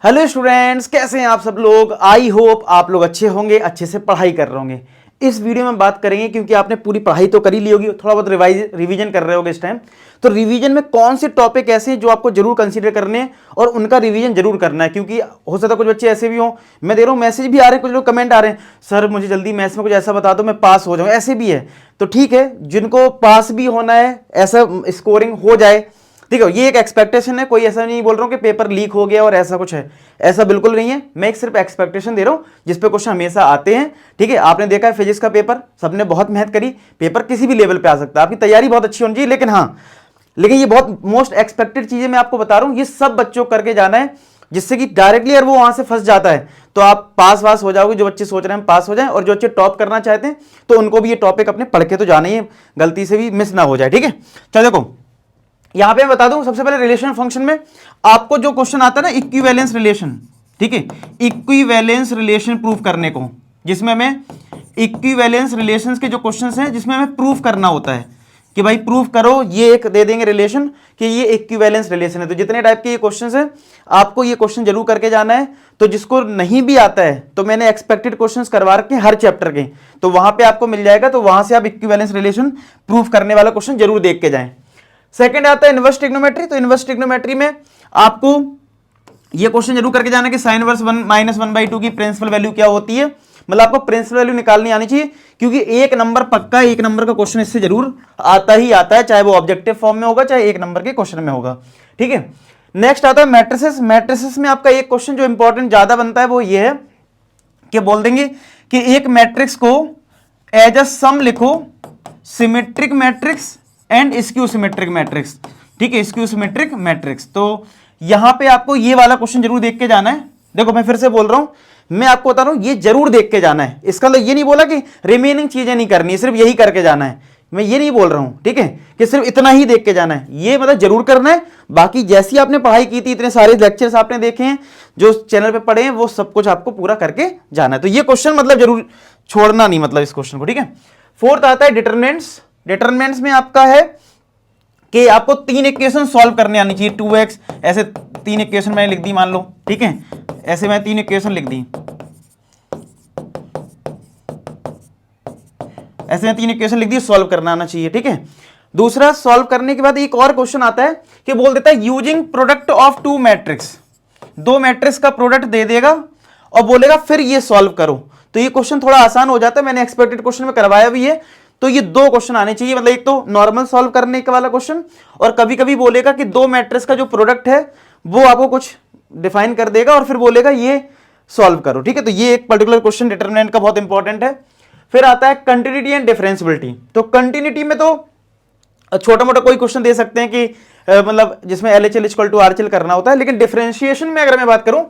Hello students, कैसे हैं आप सब लोग। आई होप आप लोग अच्छे होंगे, अच्छे से पढ़ाई कर रहे होंगे। इस वीडियो में बात करेंगे क्योंकि आपने पूरी पढ़ाई तो कर ही ली होगी, थोड़ा बहुत रिवीजन कर रहे होगे इस टाइम। तो रिवीजन में कौन से टॉपिक ऐसे हैं जो आपको जरूर कंसीडर करने हैं और उनका रिवीजन जरूर करना है, क्योंकि हो सकता है कुछ बच्चे ऐसे भी हों, मैं दे रहा हूँ मैसेज भी आ रहे हैं, कुछ लोग कमेंट आ रहे हैं, सर मुझे जल्दी मैथ्स में कुछ ऐसा बता दो मैं पास हो जाऊँ, ऐसे भी है। तो ठीक है, जिनको पास भी होना है, ऐसा स्कोरिंग हो जाए, ठीक है, ये एक एक्सपेक्टेशन है। कोई ऐसा नहीं बोल रहा हूं कि पेपर लीक हो गया और ऐसा कुछ है, ऐसा बिल्कुल नहीं है। मैं एक सिर्फ एक्सपेक्टेशन दे रहा हूं जिस पे क्वेश्चन हमेशा आते हैं। ठीक है, आपने देखा है फिजिक्स का पेपर, सबने बहुत मेहनत करी, पेपर किसी भी लेवल पे आ सकता है, आपकी तैयारी बहुत अच्छी होनी चाहिए। लेकिन ये बहुत मोस्ट एक्सपेक्टेड चीजें मैं आपको बता रहा हूं, ये सब बच्चों को करके जाना है, जिससे कि डायरेक्टली अगर वो वहां से फंस जाता है तो आप पास हो जाओगे। जो बच्चे सोच रहे हैं हम पास हो जाएं, और जो बच्चे टॉप करना चाहते हैं तो उनको भी ये टॉपिक अपने पढ़ के तो जाना ही है, गलती से भी मिस ना हो जाए। ठीक है, चलो देखो यहां पे मैं बता दूं, सबसे पहले रिलेशन फंक्शन में आपको जो क्वेश्चन आता है ना, इक्विवेलेंस रिलेशन। ठीक है, इक्विवेलेंस रिलेशन प्रूफ करने को, जिसमें हमें इक्विवेलेंस रिलेशंस के जो क्वेश्चंस हैं जिसमें हमें प्रूफ करना होता है कि भाई प्रूफ करो, ये एक दे देंगे रिलेशन कि ये इक्विवेलेंस रिलेशन है। तो जितने टाइप के ये क्वेश्चंस हैं आपको ये क्वेश्चन जरूर करके जाना है। तो जिसको नहीं भी आता है तो मैंने एक्सपेक्टेड क्वेश्चंस करवा रखे हर चैप्टर के, तो वहां पे आपको मिल जाएगा, तो वहां से आप इक्विवेलेंस रिलेशन प्रूफ करने वाला क्वेश्चन जरूर देख के जाएं। सेकंड आता है इनवर्स ट्रिग्नोमेट्री। तो इनवर्स ट्रिग्नोमेट्री में आपको ये क्वेश्चन जरूर करके जाना कि साइन वर्स 1-1/2 की प्रिंसिपल वैल्यू क्या होती है। मतलब आपको प्रिंसिपल वैल्यू निकालनी आनी चाहिए, क्योंकि एक नंबर पक्का, एक नंबर का क्वेश्चन इससे जरूर आता ही आता है, चाहे वो ऑब्जेक्टिव फॉर्म में होगा चाहे एक नंबर के क्वेश्चन में होगा। ठीक है, नेक्स्ट आता है मैट्रिसेस। मैट्रिसेस में आपका एक क्वेश्चन जो इंपॉर्टेंट ज्यादा बनता है वो ये है कि बोल देंगे कि एक मैट्रिक्स को एज अ सम लिखो, symmetric matrix and skew symmetric matrix. ठीक है, स्क्यू सिमेट्रिक मैट्रिक्स। तो यहां पे आपको ये वाला क्वेश्चन जरूर देख के जाना है। देखो मैं फिर से बोल रहा हूं, मैं आपको बता रहा हूं ये जरूर देख के जाना है। इसका मतलब ये नहीं बोला कि रिमेनिंग चीजें नहीं करनी है, सिर्फ यही करके जाना है, मैं ये नहीं बोल रहा हूं। ठीक है, कि सिर्फ इतना ही देख के जाना है, ये मतलब जरूर करना है। बाकी जैसी आपने पढ़ाई की थी, इतने सारे लेक्चर्स आपने देखे हैं, जो चैनल पे पढ़े हैं, वो सब कुछ आपको पूरा करके जाना है। तो ये क्वेश्चन मतलब जरूर छोड़ना नहीं, मतलब इस क्वेश्चन को। ठीक है, फोर्थ आता है डिटरमिनेंट्स। डिटरमिनेंट्स में आपका है कि आपको 3 इक्वेशन सॉल्व करने आनी चाहिए। 2x, ऐसे 3 इक्वेशन मैंने लिख दी मान लो। ठीक है, ऐसे मैं 3 इक्वेशन लिख दी, ऐसे मैं 3 इक्वेशन लिख दी, सॉल्व करना आना चाहिए। ठीक है, दूसरा सॉल्व करने के बाद एक और क्वेश्चन आता है कि बोल देता है using product of 2 matrix. 2 matrix का प्रोडक्ट दे देगा और बोलेगा फिर ये सॉल्व करो। तो ये क्वेश्चन थोड़ा आसान हो जाता है, मैंने एक्सपेक्टेड क्वेश्चन में करवाया भी है। तो ये 2 क्वेश्चन आने चाहिए, मतलब एक तो नॉर्मल सॉल्व करने के वाला क्वेश्चन, और कभी कभी बोलेगा कि 2 मैट्रिक्स का जो प्रोडक्ट है वो आपको कुछ डिफाइन कर देगा और फिर बोलेगा ये सॉल्व करो। ठीक है, तो ये एक पर्टिकुलर क्वेश्चन डिटरमिनेंट का बहुत इंपॉर्टेंट है। फिर आता है कंटिन्यूटी एंड डिफरेंशियबिलिटी। तो कंटिन्यूटी में तो छोटा मोटा कोई क्वेश्चन दे सकते हैं कि मतलब जिसमें LHL इक्वल टू RHL करना होता है, लेकिन डिफरेंशिएशन में अगर मैं बात करूं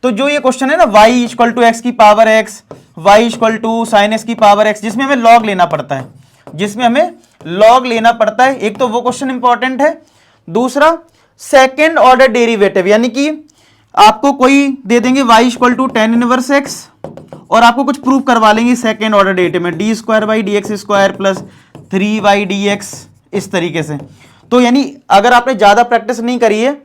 तो जो ये क्वेश्चन है ना, y इक्वल टू x की power x, y equal to sine x की पावर x, जिसमें हमें लॉग लेना पड़ता है, जिसमें हमें लॉग लेना पड़ता है, एक तो वो क्वेश्चन इंपॉर्टेंट है। दूसरा सेकेंड ऑर्डर डेरिवेटिव, यानी कि आपको कोई दे देंगे y equal to tan inverse x और आपको कुछ प्रूफ करवा लेंगे सेकेंड ऑर्डर डेरिवेटिव में, d square by dx square plus 3y dx, इस तरीके से। तो यानी अगर आपने ज्यादा प्रैक्टिस नहीं करी है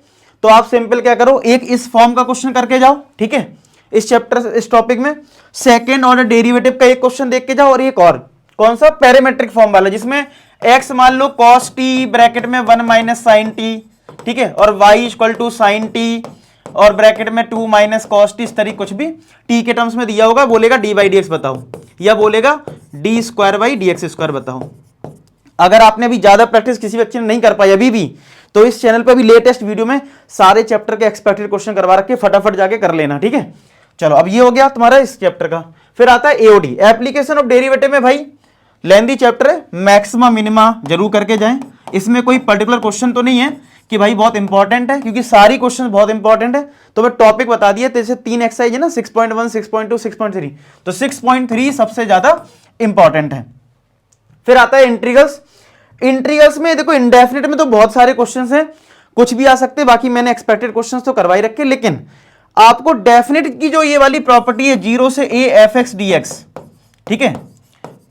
तो आप सिंपल क्या करो, एक इस फॉर्म का क्वेश्चन करके जाओ। ठीक है, इस चैप्टर इस टॉपिक में सेकेंड ऑर्डर डेरिवेटिव का एक क्वेश्चन देख के जाओ, और एक और कौन सा, पैरामेट्रिक फॉर्म वाला, जिसमें x मान लो cos t ब्रैकेट में 1 माइनस साइन टी, ठीक है, और y equal to sine T और ब्रैकेट में 2 माइनस cos t, इस तरीके कुछ भी t के टर्म्स में दिया होगा, बोलेगा d बाई dx बताओ, या बोलेगा d square by dx square बताओ। अगर आपने अभी ज्यादा प्रैक्टिस किसी बच्चे ने नहीं कर पाई अभी भी, तो इस चैनल पर भी लेटेस्ट वीडियो में सारे चैप्टर के एक्सपेक्टेड क्वेश्चन करवा रखे, फटाफट जाके कर लेना। ठीक है, चलो अब ये हो गया तुम्हारा इस चैप्टर का। फिर आता है AOD, एप्लीकेशन ऑफ डेरिवेटिव में भाई लेंथी चैप्टर है, मैक्सिमा मिनिमा जरूर करके जाएं। इसमें कोई पर्टिकुलर क्वेश्चन तो नहीं है कि भाई बहुत इंपॉर्टेंट है, क्योंकि सारी क्वेश्चन बहुत इंपॉर्टेंट है। तो मैं टॉपिक बता दिया, जैसे 3 एक्सरसाइज है ना, 6.1, 6.2, 6.3, तो 6.3 सबसे ज्यादा इंपॉर्टेंट है। फिर आता है इंटीग्रल्स। इंटीग्रल्स में देखो इंडेफिनिट में तो बहुत सारे क्वेश्चंस हैं, कुछ भी आ सकते हैं, बाकी मैंने एक्सपेक्टेड क्वेश्चंस तो करवाई रखे, लेकिन आपको डेफिनिट की जो ये वाली प्रॉपर्टी है 0 से a f x dx, ठीक है,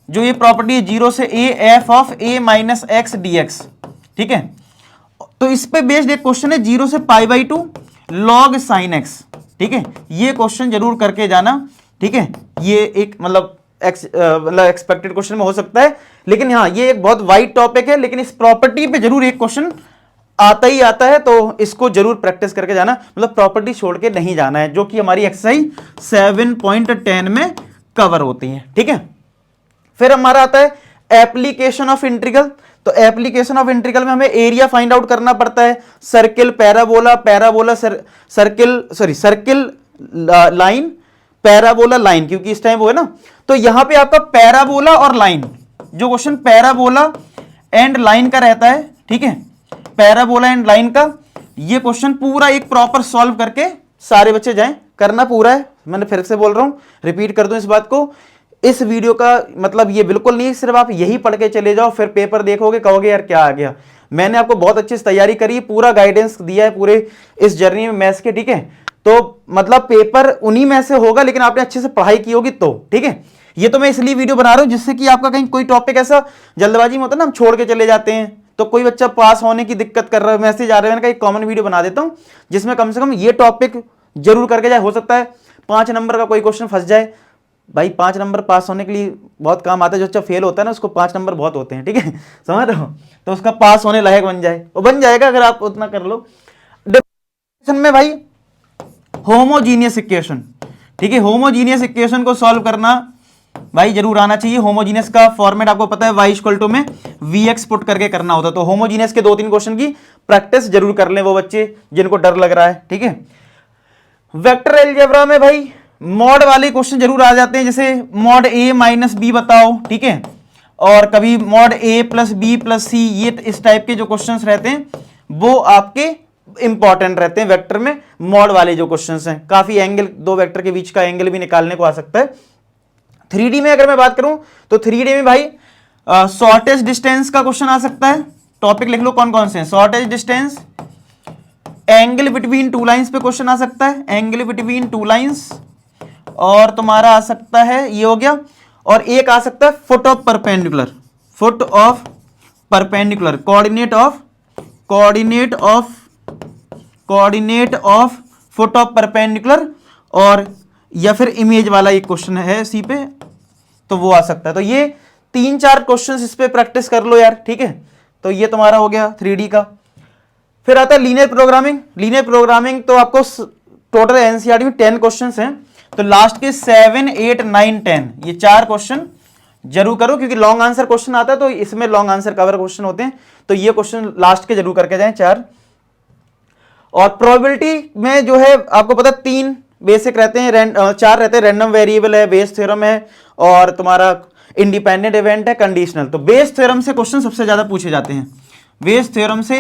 जो ये प्रॉपर्टी है 0 से a f of a minus x dx, ठीक है, तो इस पे बेस्ड एक क्वेश्चन है 0 से pi by 2 log sin x, ठीक है, ये क्वेश्चन जरूर करके जाना, ठीक है। ये एक मतलब एक्सपेक्टेड क्वेश्चन में हो सकता है, लेकिन हाँ ये एक बहुत वाइड टॉपिक है, लेकिन इस प्रॉपर्टी पे जरूर एक क्वेश्चन आता ही आता है, तो इसको जरूर प्रैक्टिस करके जाना, मतलब प्रॉपर्टी छोड़ के नहीं जाना है, जो कि हमारी एक्सरसाइज 7.10 में कवर होती है, ठीक है। फिर हमारा आता है एप्लीकेशन ऑफ इंटीग्रल। तो एप्लीकेशन ऑफ इंटीग्रल में हमें एरिया फाइंड आउट करना पड़ता है, circle parabola, parabola circle line, parabola line, क्योंकि इस टाइम वो है ना। तो यहां पे आपका पैराबोला और लाइन, जो क्वेश्चन पैराबोला एंड लाइन का रहता है, ठीक है, पैराबोला एंड लाइन का ये क्वेश्चन पूरा एक प्रॉपर सॉल्व करके सारे बच्चे जाएं, करना पूरा है। मैंने फिर से बोल रहा हूं, रिपीट कर दूं इस बात को, इस वीडियो का मतलब ये बिल्कुल नहीं सिर्फ आप यही पढ़ के चले जाओ फिर पेपर देखोगे कहोगे यार क्या आ गया। मैंने आपको बहुत अच्छे से तैयारी करी, पूरा गाइडेंस दिया है पूरे इस जर्नी में मैथ्स के, ठीक है। तो मतलब पेपर उन्हीं में से होगा, लेकिन आपने अच्छे से पढ़ाई की होगी तो, ठीक है। ये तो मैं इसलिए वीडियो बना रहा हूं जिससे कि आपका कहीं कोई टॉपिक ऐसा जल्दबाजी में होता है ना, हम छोड़ के चले जाते हैं, तो कोई बच्चा पास होने की दिक्कत कर रहा है, मैसेज आ रहे हैं, मैंने कहा एक कॉमन वीडियो बना देता हूं जिसमें कम से कम ये टॉपिक जरूर करके जाए। हो सकता है 5 नंबर का कोई क्वेश्चन फंस जाए, भाई 5 नंबर पास होने के लिए बहुत काम आता है, जो अच्छा फेल होता है ना उसको 5 नंबर बहुत होते हैं, ठीक है, समझ रहे हो, तो उसका पास होने लायक बन जाए, वो बन जाएगा अगर आप उतना कर लो। डिफरेंशिएशन में भाई होमोजीनियस इक्वेशन, ठीक है, होमोजीनियस इक्वेशन को सॉल्व करना भाई जरूर आना चाहिए। होमोजीनियस का फॉर्मेट आपको पता है, y इक्वल टू में vx पुट करके करना होता है, तो होमोजीनियस के 2-3 क्वेश्चन की प्रैक्टिस जरूर कर लें वो बच्चे जिनको डर लग रहा है, ठीक है। वेक्टर अलजेब्रा में भाई मॉड वाले क्वेश्चन जरूर आ जाते हैं, जैसे मॉड a माइनस बी बताओ, ठीक है, और कभी mod a plus B plus C, ये इस टाइप के जो क्वेश्चंस रहते हैं वो आपके इंपॉर्टेंट रहते हैं वेक्टर में। मॉड वाले जो क्वेश्चंस हैं, काफी एंगल, दो वेक्टर के बीच का एंगल भी निकालने को आ सकता है। 3D में अगर मैं बात करूं तो 3D में भाई शॉर्टेस्ट डिस्टेंस का क्वेश्चन आ सकता है, टॉपिक लिख लो कौन कौन से हैं, shortest distance, angle between two lines पे क्वेश्चन आ सकता है, एंगल बिटवीन टू लाइंस, और तुम्हारा आ सकता है ये हो गया, और एक आ सकता है foot of perpendicular, foot of perpendicular, coordinate of foot of perpendicular, और या फिर इमेज वाला एक क्वेश्चन है सी पे, तो वो आ सकता है। तो ये 3-4 क्वेश्चंस इस पे प्रैक्टिस कर लो यार, ठीक है। तो ये तुम्हारा हो गया 3D का। फिर आता है लीनियर प्रोग्रामिंग। लीनियर प्रोग्रामिंग तो आपको टोटल एनसीईआरटी में 10 क्वेश्चंस हैं, तो लास्ट के 7, 8, 9, 10 ये 4 क्वेश्चन जरूर करो, क्योंकि लॉन्ग आंसर क्वेश्चन आता है तो इसमें लॉन्ग आंसर कवर क्वेश्चन होते हैं, तो ये क्वेश्चन लास्ट के जरूर करके जाएं 4। और प्रोबेबिलिटी में जो है आपको पता 3 बेसिक रहते हैं, 4 रहते हैं, रैंडम वेरिएबल है, बेस थ्योरम है, और तुम्हारा इंडिपेंडेंट इवेंट है, कंडीशनल। तो बेस थ्योरम से क्वेश्चन सबसे ज्यादा पूछे जाते हैं, बेस थ्योरम से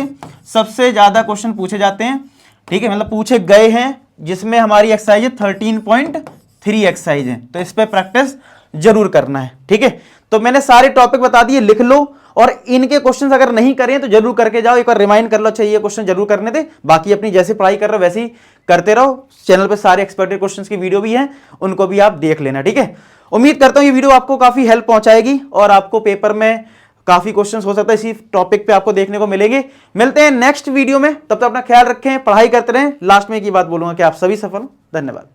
सबसे ज्यादा क्वेश्चन पूछे जाते हैं, ठीक है, मतलब पूछे गए हैं, जिसमें हमारी एक्सरसाइज 13.3 एक्सरसाइज है, तो इस पे प्रैक्टिस जरूर करना है, ठीक है। तो मैंने सारे टॉपिक बता दिए, लिख लो, और इनके क्वेश्चंस अगर नहीं करें तो जरूर करके जाओ, एक बार रिमाइंड कर लो, अच्छा ये क्वेश्चन जरूर करने थे, बाकी अपनी जैसे पढ़ाई कर रहे हो वैसे ही करते रहो। चैनल पे सारे एक्सपेक्टेड क्वेश्चंस की वीडियो भी है, उनको भी आप देख लेना, ठीक है। उम्मीद करता हूं ये वीडियो आपको काफी हेल्प पहुंचाएगी, और आपको पेपर में काफी क्वेश्चंस हो सकता है इसी टॉपिक पे आपको देखने को मिलेंगे। मिलते हैं नेक्स्ट वीडियो में, तब तक अपना ख्याल रखें, पढ़ाई करते रहें। लास्ट में एक ही बात बोलूंगा कि आप सभी सफल हो। धन्यवाद।